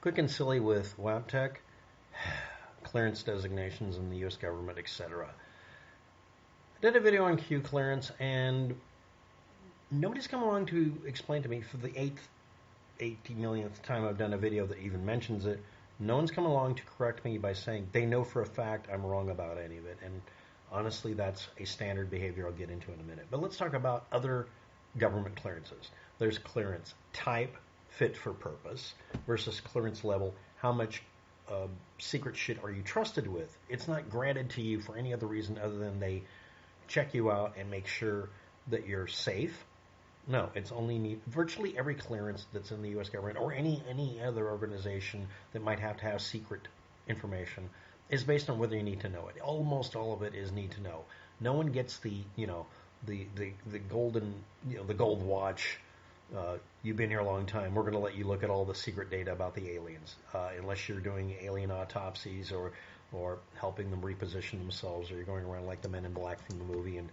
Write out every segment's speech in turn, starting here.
Quick and silly with WAPTech, clearance designations in the U.S. government, etc. I did a video on Q clearance, and nobody's come along to explain to me for the 80 millionth time I've done a video that even mentions it. No one's come along to correct me by saying they know for a fact I'm wrong about any of it. And honestly, that's a standard behavior I'll get into in a minute. But let's talk about other government clearances. There's clearance type, fit for purpose, versus clearance level. How much secret shit are you trusted with? It's not granted to you for any other reason other than they check you out and make sure that you're safe. No, it's only virtually every clearance that's in the U.S. government or any other organization that might have to have secret information is based on whether you need to know it. Almost all of it is need to know. No one gets the golden, the gold watch. You've been here a long time. We're going to let you look at all the secret data about the aliens, unless you're doing alien autopsies or helping them reposition themselves, or you're going around like the Men in Black from the movie, and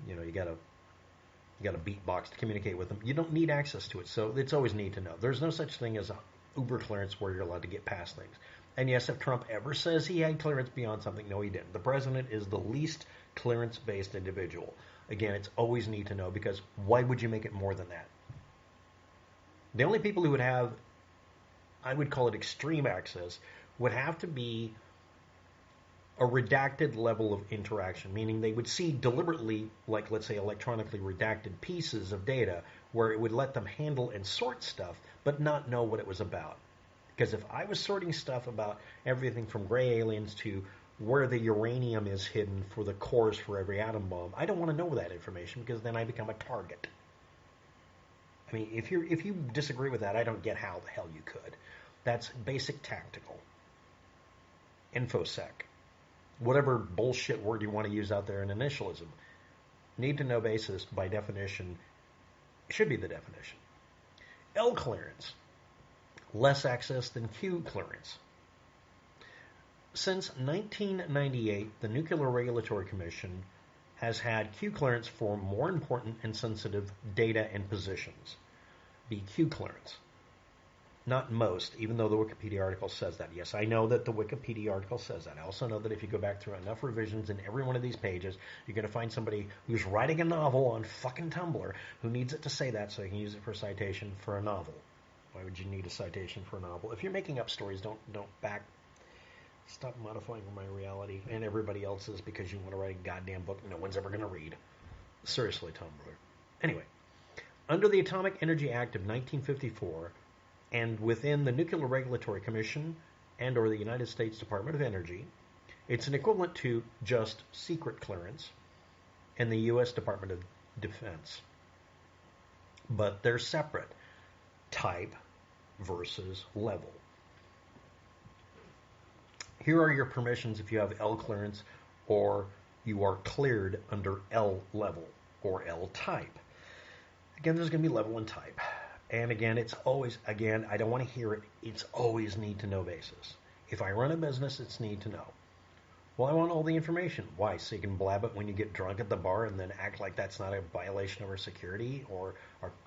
you got a beatbox to communicate with them. You don't need access to it, so it's always need to know. There's no such thing as a uber clearance where you're allowed to get past things. And yes, if Trump ever says he had clearance beyond something, no, he didn't. The president is the least clearance-based individual. Again, it's always need to know, because why would you make it more than that? The only people who would have, I would call it extreme access, would have to be a redacted level of interaction, meaning they would see deliberately, like let's say electronically redacted pieces of data where it would let them handle and sort stuff, but not know what it was about. Because if I was sorting stuff about everything from gray aliens to where the uranium is hidden for the cores for every atom bomb, I don't want to know that information, because then I become a target. I mean, if you disagree with that, I don't get how the hell you could. That's basic tactical. InfoSec. Whatever bullshit word you want to use out there in initialism. Need to know basis, by definition, should be the definition. L clearance. Less access than Q clearance. Since 1998, the Nuclear Regulatory Commission has had Q clearance for more important and sensitive data and positions. Be Q clearance. Not most, even though the Wikipedia article says that. Yes, I know that the Wikipedia article says that. I also know that if you go back through enough revisions in every one of these pages, you're going to find somebody who's writing a novel on fucking Tumblr who needs it to say that so he can use it for a citation for a novel. Why would you need a citation for a novel? If you're making up stories, don't stop modifying my reality and everybody else's because you want to write a goddamn book no one's ever going to read. Seriously, Tumblr. Anyway, under the Atomic Energy Act of 1954, and within the Nuclear Regulatory Commission and or the United States Department of Energy, it's an equivalent to just secret clearance in the U.S. Department of Defense. But they're separate. Type versus level. Here are your permissions if you have L clearance or you are cleared under L level or L type. Again, there's going to be level and type. And again, it's always, again, I don't want to hear it, it's always need to know basis. If I run a business, it's need to know. Well, I want all the information. Why? So you can blab it when you get drunk at the bar and then act like that's not a violation of our security or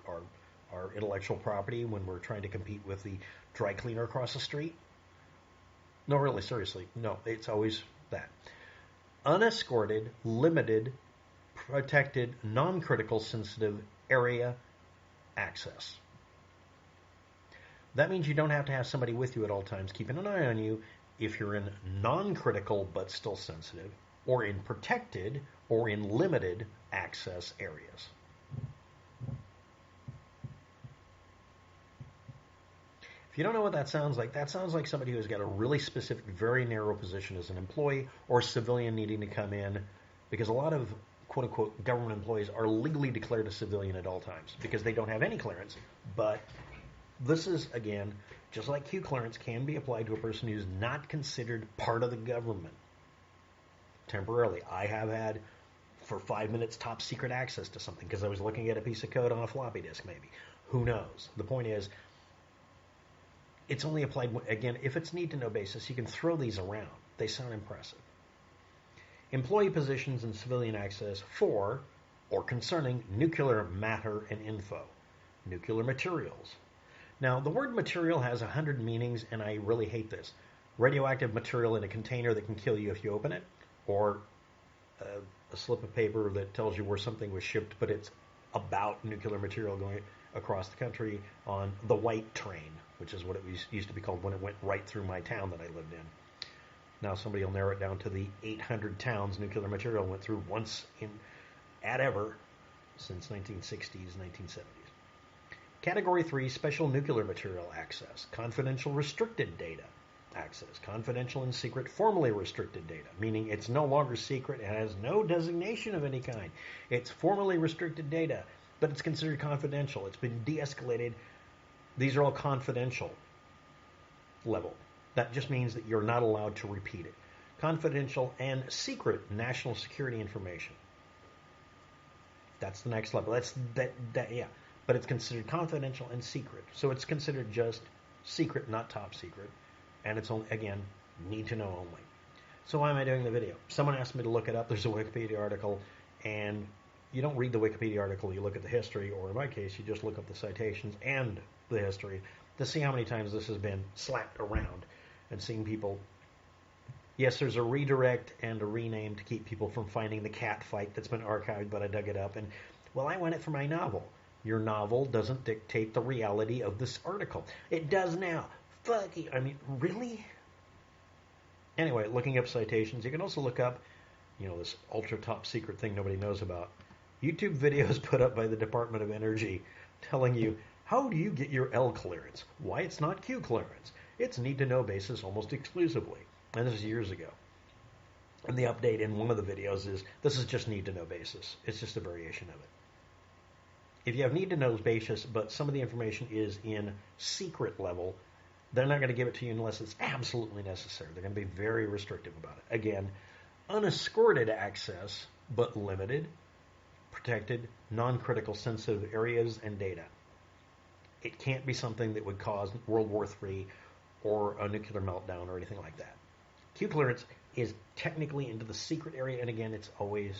our intellectual property when we're trying to compete with the dry cleaner across the street? No, really, seriously. No, it's always that. Un-escorted, limited, protected, non-critical-sensitive area access. That means you don't have to have somebody with you at all times keeping an eye on you if you're in non-critical but still sensitive, or in protected or in limited access areas. If you don't know what that sounds like somebody who's got a really specific, very narrow position as an employee or civilian needing to come in, because a lot of quote-unquote government employees are legally declared a civilian at all times because they don't have any clearance. But this is, again, just like Q clearance can be applied to a person who's not considered part of the government temporarily. I have had, for 5 minutes, top secret access to something because I was looking at a piece of code on a floppy disk, maybe. Who knows? The point is, it's only applied, again, if it's need-to-know basis, you can throw these around. They sound impressive. Employee positions and civilian access for or concerning nuclear matter and info, nuclear materials, Now, the word material has 100 meanings, and I really hate this. Radioactive material in a container that can kill you if you open it, or a slip of paper that tells you where something was shipped, but it's about nuclear material going across the country on the white train, which is what it used to be called when it went right through my town that I lived in. Now somebody will narrow it down to the 800 towns nuclear material went through once at ever since 1960s, 1970s. Category 3, special nuclear material access, confidential restricted data access, confidential and secret formally restricted data, meaning it's no longer secret, it has no designation of any kind. It's formally restricted data, but it's considered confidential. It's been de-escalated. These are all confidential level. That just means that you're not allowed to repeat it. Confidential and secret national security information. That's the next level. Yeah. But it's considered confidential and secret. So it's considered just secret, not top secret. And it's only, again, need to know only. So why am I doing the video? Someone asked me to look it up. There's a Wikipedia article, and you don't read the Wikipedia article, you look at the history, or in my case, you just look up the citations and the history to see how many times this has been slapped around and seeing people. Yes, there's a redirect and a rename to keep people from finding the cat fight that's been archived, but I dug it up. And, well, I want it for my novel. Your novel doesn't dictate the reality of this article. It does now. Fuck you. I mean, really? Anyway, looking up citations, you can also look up, this ultra top secret thing nobody knows about. YouTube videos put up by the Department of Energy telling you, how do you get your L clearance? Why it's not Q clearance? It's need-to-know basis almost exclusively. And this is years ago. And the update in one of the videos is, this is just need-to-know basis. It's just a variation of it. If you have need-to-know basis, but some of the information is in secret level, they're not going to give it to you unless it's absolutely necessary. They're going to be very restrictive about it. Again, un-escorted access, but limited, protected, non-critical-sensitive areas and data. It can't be something that would cause World War III or a nuclear meltdown or anything like that. Q clearance is technically into the secret area, and again, it's always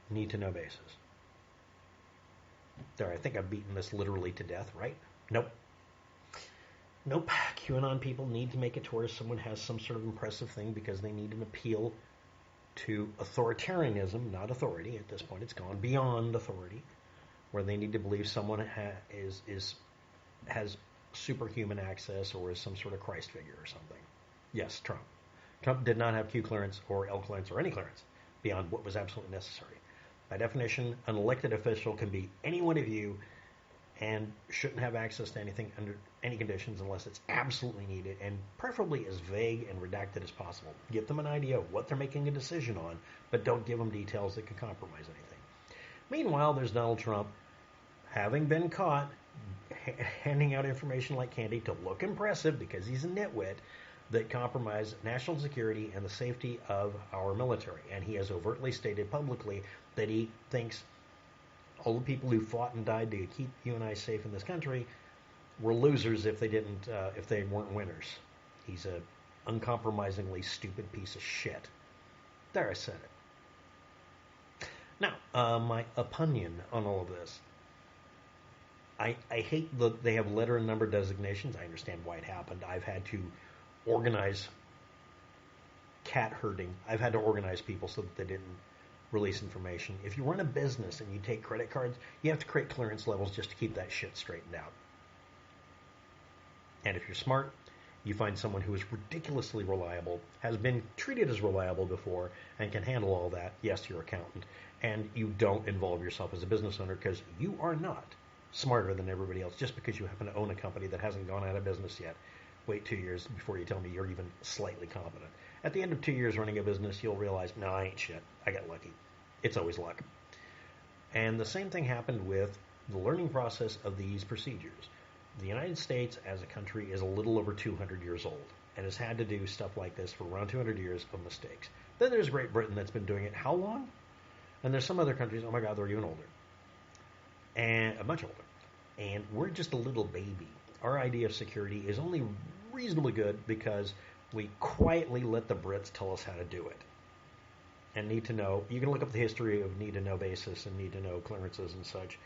need-to-know basis. There, I think I've beaten this literally to death, right? Nope. QAnon people need to make it to where someone has some sort of impressive thing because they need an appeal to authoritarianism, not authority. At this point, it's gone beyond authority, where they need to believe someone has superhuman access or is some sort of Christ figure or something. Yes, Trump. Trump did not have Q clearance or L clearance or any clearance beyond what was absolutely necessary. By definition, an elected official can be any one of you and shouldn't have access to anything under any conditions unless it's absolutely needed, and preferably as vague and redacted as possible. Get them an idea of what they're making a decision on, but don't give them details that could compromise anything. Meanwhile, there's Donald Trump, having been caught handing out information like candy to look impressive because he's a nitwit, that compromise national security and the safety of our military. And he has overtly stated publicly that he thinks all the people who fought and died to keep you and I safe in this country were losers if they weren't winners. He's a uncompromisingly stupid piece of shit. There, I said it. Now, my opinion on all of this. I hate that they have letter and number designations. I understand why it happened. I've had to organize cat herding. I've had to organize people so that they didn't release information. If you run a business and you take credit cards, you have to create clearance levels just to keep that shit straightened out. And if you're smart, you find someone who is ridiculously reliable, has been treated as reliable before, and can handle all that. Yes, your accountant. And you don't involve yourself as a business owner because you are not smarter than everybody else just because you happen to own a company that hasn't gone out of business yet. Wait 2 years before you tell me you're even slightly competent. At the end of 2 years running a business, you'll realize, no, I ain't shit. I got lucky. It's always luck. And the same thing happened with the learning process of these procedures. The United States as a country is a little over 200 years old and has had to do stuff like this for around 200 years of mistakes. Then there's Great Britain that's been doing it how long? And there's some other countries, oh my God, they're even older. And much older. And we're just a little baby. Our idea of security is only reasonably good because we quietly let the Brits tell us how to do it. And need to know, you can look up the history of need to know basis and need to know clearances and such.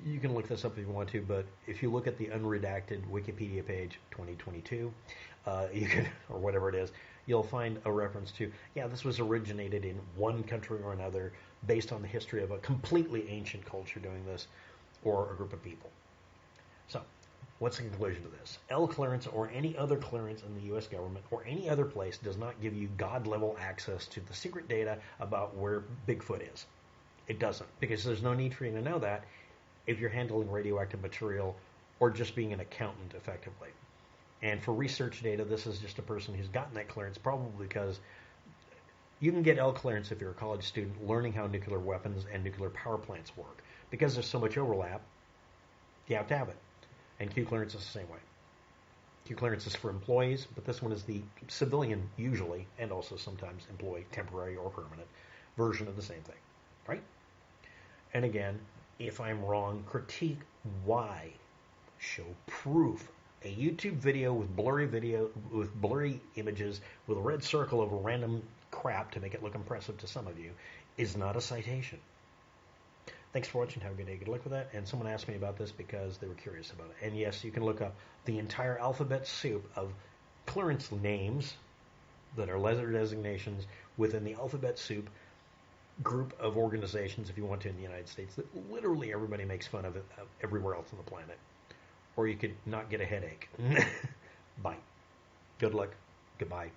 You can look this up if you want to, but if you look at the unredacted Wikipedia page, 2022, you can, or whatever it is, you'll find a reference to, yeah, this was originated in one country or another based on the history of a completely ancient culture doing this, or a group of people. So, what's the conclusion to this? L clearance or any other clearance in the U.S. government or any other place does not give you God-level access to the secret data about where Bigfoot is. It doesn't, because there's no need for you to know that if you're handling radioactive material or just being an accountant effectively. And for research data, this is just a person who's gotten that clearance probably because you can get L clearance if you're a college student learning how nuclear weapons and nuclear power plants work. Because there's so much overlap, you have to have it. And Q clearance is the same way. Q clearance is for employees, but this one is the civilian usually, and also sometimes employee, temporary or permanent, version of the same thing. Right? And again, if I'm wrong, critique why. Show proof. A YouTube video with blurry images with a red circle over random crap to make it look impressive to some of you is not a citation. Thanks for watching. Have a good day. Good luck with that. And someone asked me about this because they were curious about it. And yes, you can look up the entire alphabet soup of clearance names that are letter designations within the alphabet soup group of organizations, if you want to, in the United States, that literally everybody makes fun of it everywhere else on the planet. Or you could not get a headache. Bye. Good luck. Goodbye.